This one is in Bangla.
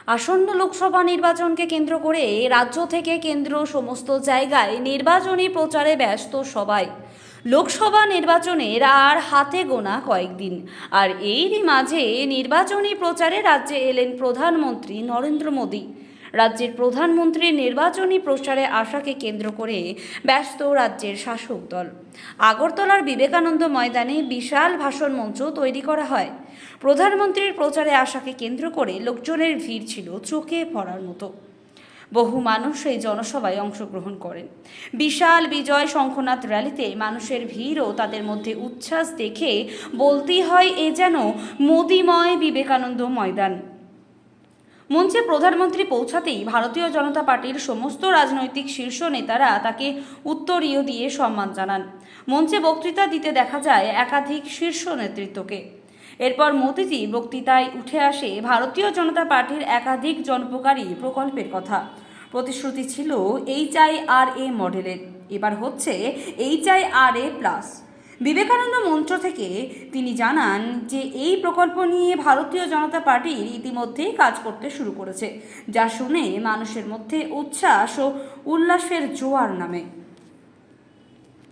আসন্ন লোকসভা নির্বাচনকে কেন্দ্র করে রাজ্য থেকে কেন্দ্র সমস্ত জায়গায় নির্বাচনী প্রচারে ব্যস্ত সবাই। লোকসভা নির্বাচনের আর হাতে গোনা কয়েকদিন, আর এরই মাঝে নির্বাচনী প্রচারে রাজ্যে এলেন প্রধানমন্ত্রী নরেন্দ্র মোদী। রাজ্যের প্রধানমন্ত্রীর নির্বাচনী প্রচারে আসাকে কেন্দ্র করে ব্যস্ত রাজ্যের শাসক দল। আগরতলার বিবেকানন্দ ময়দানে বিশাল ভাষণ মঞ্চ তৈরি করা হয়। প্রধানমন্ত্রীর প্রচারে আসাকে কেন্দ্র করে লোকজনের ভিড় ছিল চোখে পড়ার মতো। বহু মানুষ এই জনসভায় অংশগ্রহণ করেন। বিশাল বিজয় শঙ্খনাথ র্যালিতে মানুষের ভিড় ও তাদের মধ্যে উচ্ছ্বাস দেখে বলতেই হয় এ যেন মোদিময় বিবেকানন্দ ময়দান। মঞ্চে প্রধানমন্ত্রী পৌঁছাতেই ভারতীয় জনতা পার্টির সমস্ত রাজনৈতিক শীর্ষ নেতারা তাকে উত্তরীয় দিয়ে সম্মান জানান। মঞ্চে বক্তৃতা দিতে দেখা যায় একাধিক শীর্ষ নেতৃত্বকে। এরপর মোদিজি বক্তৃতায় উঠে আসে ভারতীয় জনতা পার্টির একাধিক জনপকারী প্রকল্পের কথা। প্রতিশ্রুতি ছিল HIRA মডেলের, এবার হচ্ছে HIRA+। বিবেকানন্দ মঞ্চ থেকে তিনি জানান যে এই প্রকল্প নিয়ে ভারতীয় জনতা পার্টির ইতিমধ্যেই কাজ করতে শুরু করেছে, যা শুনে মানুষের মধ্যে উচ্ছ্বাস ও উল্লাসের জোয়ার নামে।